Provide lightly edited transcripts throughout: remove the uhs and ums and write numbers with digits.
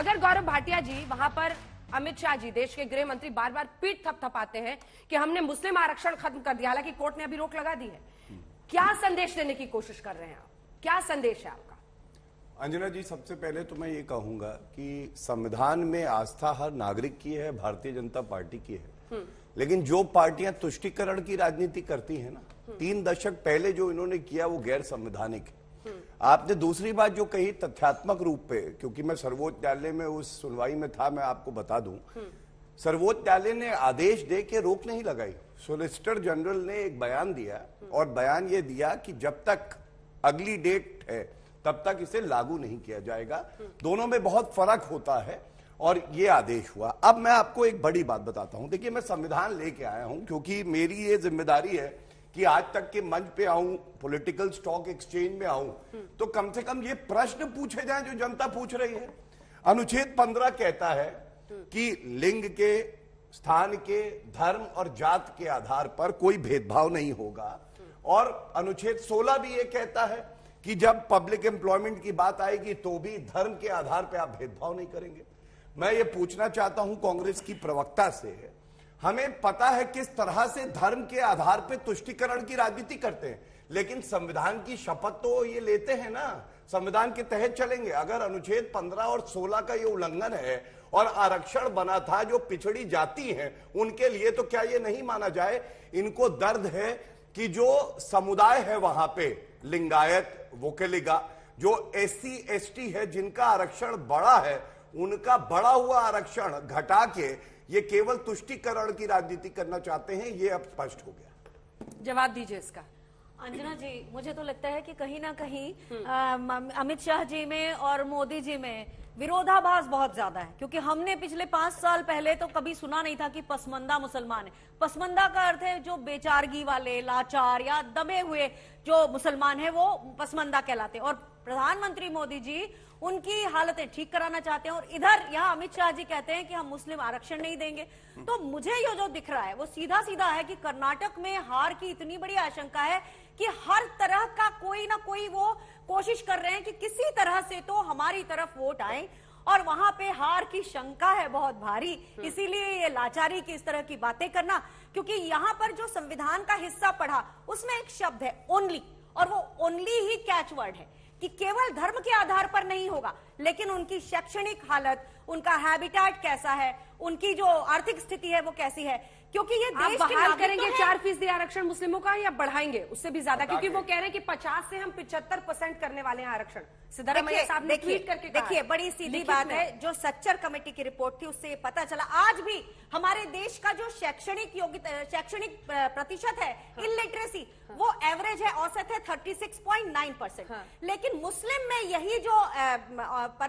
अगर गौरव भाटिया जी वहां पर अमित शाह जी देश के गृह मंत्री बार बार पीठ थपथपाते हैं कि हमने मुस्लिम आरक्षण खत्म कर दिया, हालांकि कोर्ट ने अभी रोक लगा दी है, क्या संदेश देने की कोशिश कर रहे हैं आप? क्या संदेश है आपका? अंजना जी, सबसे पहले तो मैं ये कहूंगा कि संविधान में आस्था हर नागरिक की है, भारतीय जनता पार्टी की है, लेकिन जो पार्टियां तुष्टीकरण की राजनीति करती हैं ना, 3 दशक पहले जो इन्होंने किया वो गैर संवैधानिक है। आपने दूसरी बात जो कही तथ्यात्मक रूप पे, क्योंकि मैं सर्वोच्च न्यायालय में उस सुनवाई में था, मैं आपको बता दूं, सर्वोच्च न्यायालय ने आदेश दे के रोक नहीं लगाई। सोलिसिटर जनरल ने एक बयान दिया और बयान ये दिया कि जब तक अगली डेट है तब तक इसे लागू नहीं किया जाएगा। दोनों में बहुत फर्क होता है और ये आदेश हुआ। अब मैं आपको एक बड़ी बात बताता हूं। देखिए, मैं संविधान लेके आया हूं क्योंकि मेरी ये जिम्मेदारी है कि आज तक के मंच पे आऊं, पॉलिटिकल स्टॉक एक्सचेंज में आऊं, तो कम से कम ये प्रश्न पूछे जाएं जो जनता पूछ रही है। अनुच्छेद 15 कहता है कि लिंग के, स्थान के, धर्म और जात के आधार पर कोई भेदभाव नहीं होगा। और अनुच्छेद 16 भी ये कहता है कि जब पब्लिक एम्प्लॉयमेंट की बात आएगी तो भी धर्म के आधार पर आप भेदभाव नहीं करेंगे। मैं ये पूछना चाहता हूं कांग्रेस की प्रवक्ता से, हमें पता है किस तरह से धर्म के आधार पर तुष्टीकरण की राजनीति करते हैं, लेकिन संविधान की शपथ तो ये लेते हैं ना, संविधान के तहत चलेंगे। अगर अनुच्छेद 15 और 16 का ये उल्लंघन है और आरक्षण बना था जो पिछड़ी जाति हैं उनके लिए, तो क्या ये नहीं माना जाए? इनको दर्द है कि जो समुदाय है वहां पे, लिंगायत, वोकेलिगा, जो SC ST है, जिनका आरक्षण बड़ा है, उनका बढ़ा हुआ आरक्षण घटा के ये केवल तुष्टीकरण की राजनीति करना चाहते हैं। ये अब स्पष्ट हो गया। जवाब दीजिए इसका। अंजना जी, मुझे तो लगता है कि कहीं ना कहीं अमित शाह जी में और मोदी जी में विरोधाभास बहुत ज्यादा है, क्योंकि हमने पिछले 5 साल पहले तो कभी सुना नहीं था कि पसमंदा मुसलमान है। पसमंदा का अर्थ है जो बेचारगी वाले, लाचार या दबे हुए जो मुसलमान है वो पसमंदा कहलाते हैं। और प्रधानमंत्री मोदी जी उनकी हालतें ठीक कराना चाहते हैं और इधर यहाँ अमित शाह जी कहते हैं कि हम मुस्लिम आरक्षण नहीं देंगे। तो मुझे ये जो दिख रहा है वो सीधा सीधा है कि कर्नाटक में हार की इतनी बड़ी आशंका है कि हर तरह का कोई ना कोई वो कोशिश कर रहे हैं कि किसी तरह से तो हमारी तरफ वोट आए, और वहां पे हार की शंका है बहुत भारी। इसीलिए ये लाचारी की इस तरह की बातें करना, क्योंकि यहाँ पर जो संविधान का हिस्सा पढ़ा उसमें एक शब्द है ओनली, और वो ओनली ही कैच वर्ड है कि केवल धर्म के आधार पर नहीं होगा, लेकिन उनकी शैक्षणिक हालत, उनका हैबिटेट कैसा है, उनकी जो आर्थिक स्थिति है वो कैसी है, क्योंकि ये देश आप बहाल करेंगे 4% आरक्षण मुस्लिमों का या बढ़ाएंगे उससे भी ज्यादा? क्योंकि वो कह रहे हैं कि 50 से हम 75% करने वाले हैं आरक्षण। सिद्धारमैया साहब ने ट्वीट करके कहा। देखिए, बड़ी सीधी बात है, जो सच्चर कमेटी की रिपोर्ट थी उससे पता चला आज भी हमारे देश का जो शैक्षणिक योग्यता, शैक्षणिक प्रतिशत है, इलिटरेसी, वो एवरेज है, औसत है 36.9%। लेकिन मुस्लिम में यही जो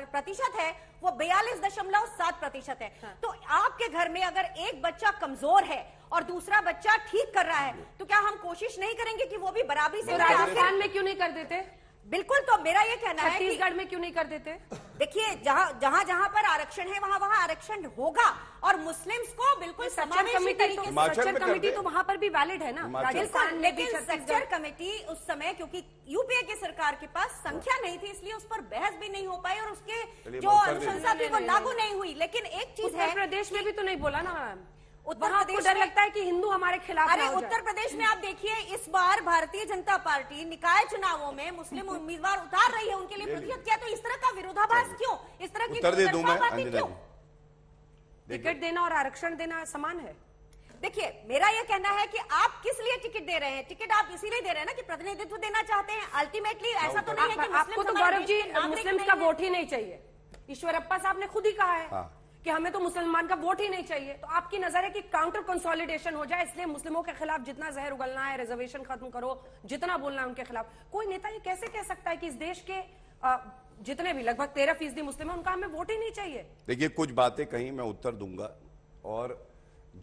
प्रतिशत है वो 42.7% है। तो आपके घर में अगर एक बच्चा कमजोर है और दूसरा बच्चा ठीक कर रहा है, तो क्या हम कोशिश नहीं करेंगे कि वो भी बराबरी से? राजस्थान में क्यों नहीं कर देते? बिल्कुल, तो मेरा ये कहना है कि छत्तीसगढ़ में क्यों नहीं कर देते? देखिए, जहां पर आरक्षण है वहां आरक्षण होगा, और मुस्लिम्स को बिल्कुल समावेशी तरीके से। सच्चर कमेटी तो वहां पर भी वैलिड है ना राजस्थान में, लेकिन सच्चर कमेटी उस समय, क्योंकि यूपीए की सरकार के पास संख्या नहीं थी, इसलिए उस पर बहस भी नहीं हो पाई और उसके जो अनुशंसा थी वो लागू नहीं हुई। लेकिन एक चीज है, उत्तर प्रदेश में भी तो नहीं बोला ना मैम, उत्तर प्रदेश डर लगता है कि हिंदू हमारे खिलाफ। अरे उत्तर प्रदेश में आप देखिए, इस बार भारतीय जनता पार्टी निकाय चुनावों में मुस्लिम उम्मीदवार उतार रही है, उनके लिए प्रतिशत क्या? तो इस तरह का विरोधाभास क्यों, इस तरह की बातें क्यों? टिकट देना और आरक्षण देना समान है। देखिए, मेरा यह कहना है कि आप किस लिए टिकट दे रहे हैं? टिकट आप इसीलिए दे रहे हैं ना कि प्रतिनिधित्व देना चाहते हैं। अल्टीमेटली ऐसा तो नहीं है कि आपको तो गौरव जी मुस्लिम का वोट ही नहीं चाहिए। ईश्वरप्पा साहब ने खुद ही कहा है कि हमें तो मुसलमान का वोट ही नहीं चाहिए। तो आपकी नजर है कि काउंटर कंसोलिडेशन हो जाए, इसलिए मुस्लिमों के खिलाफ जितना जहर उगलना है, रिजर्वेशन खत्म करो, जितना बोलना है उनके खिलाफ। कोई नेता ये कैसे कह सकता है कि इस देश के जितने भी लगभग 13% मुस्लिम है उनका हमें वोट ही नहीं चाहिए? देखिए, कुछ बातें कहीं मैं उत्तर दूंगा, और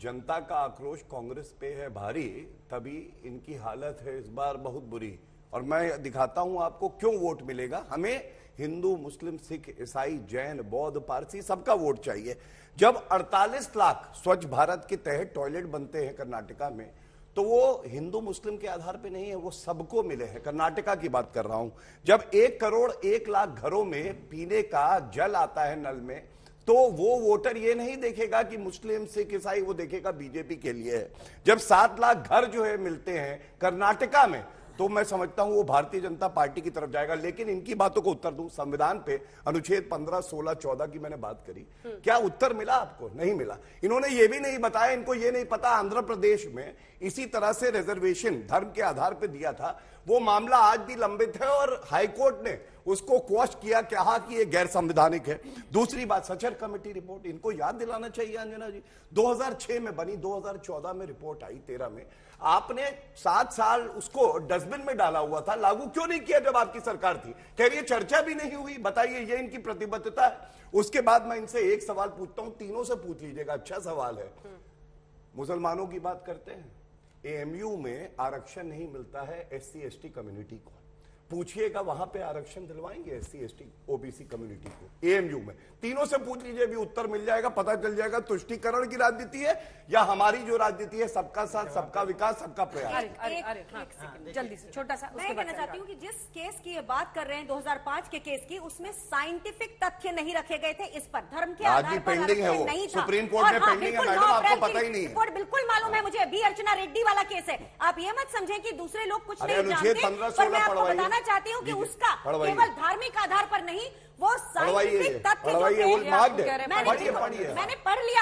जनता का आक्रोश कांग्रेस पे है भारी, तभी इनकी हालत है इस बार बहुत बुरी। और मैं दिखाता हूं आपको क्यों वोट मिलेगा। हमें हिंदू, मुस्लिम, सिख, ईसाई, जैन, बौद्ध, पारसी सबका वोट चाहिए। जब 48 लाख स्वच्छ भारत के तहत टॉयलेट बनते हैं कर्नाटका में, तो वो हिंदू मुस्लिम के आधार पे नहीं है, वो सबको मिले हैं। कर्नाटका की बात कर रहा हूं, जब 1 करोड़ 1 लाख घरों में पीने का जल आता है नल में, तो वो वोटर ये नहीं देखेगा कि मुस्लिम सिख ईसाई, वो देखेगा बीजेपी के लिए है। जब 7 लाख घर जो है मिलते हैं कर्नाटका में, तो मैं समझता हूं वो भारतीय जनता पार्टी की तरफ जाएगा। लेकिन इनकी बातों को उत्तर दूं, संविधान पे अनुच्छेद 15, 16, 14 की मैंने बात करी, क्या उत्तर मिला आपको? नहीं मिला। इन्होंने ये भी नहीं बताया, इनको ये नहीं पता आंध्र प्रदेश में इसी तरह से रिजर्वेशन धर्म के आधार पर दिया था, वो मामला आज भी लंबित है और हाईकोर्ट ने उसको क्वॉश किया, कहा कि ये गैर संवैधानिक है। दूसरी बात, सचर कमेटी रिपोर्ट, इनको याद दिलाना चाहिए अंजना जी, 2006 में बनी, 2014 में रिपोर्ट आई, 13 में। आपने 7 साल उसको डस्टबिन में डाला हुआ था, लागू क्यों नहीं किया जब आपकी सरकार थी? कह रही है चर्चा भी नहीं हुई, बताइए, ये इनकी प्रतिबद्धता है। उसके बाद मैं इनसे एक सवाल पूछता हूं, तीनों से पूछ लीजिएगा, अच्छा सवाल है। मुसलमानों की बात करते हैं, एएमयू में आरक्षण नहीं मिलता है SC ST कम्युनिटी को, पूछिएगा वहां पे आरक्षण दिलवाएंगे SC ST OBC कम्युनिटी को एएमयू में? तीनों से पूछ लीजिए, भी उत्तर मिल जाएगा, पता चल जाएगा तुष्टीकरण की राजनीति है या हमारी जो राजनीति है सबका साथ, सबका विकास, सबका प्रयास। जल्दी से छोटा सा मैं कहना चाहती हूँ कि जिस केस की ये बात कर रहे हैं 2005 के केस की, उसमें साइंटिफिक तथ्य नहीं रखे गए थे इस पर, धर्म के आधार पर पेंडिंग है, वो नहीं था। सुप्रीम कोर्ट में पेंडिंग है मैडम, आपको पता ही नहीं है। रिपोर्ट बिल्कुल मालूम है मुझे, बी अर्चना रेड्डी वाला केस है। आप ये मत समझें कि दूसरे लोग कुछ नहीं जानते, पर मैं आपको बताना चाहती हूँ कि उसका केवल धार्मिक आधार पर नहीं, वो साइंटिफिक तथ्य जो मैंने मैंने पढ़ लिया।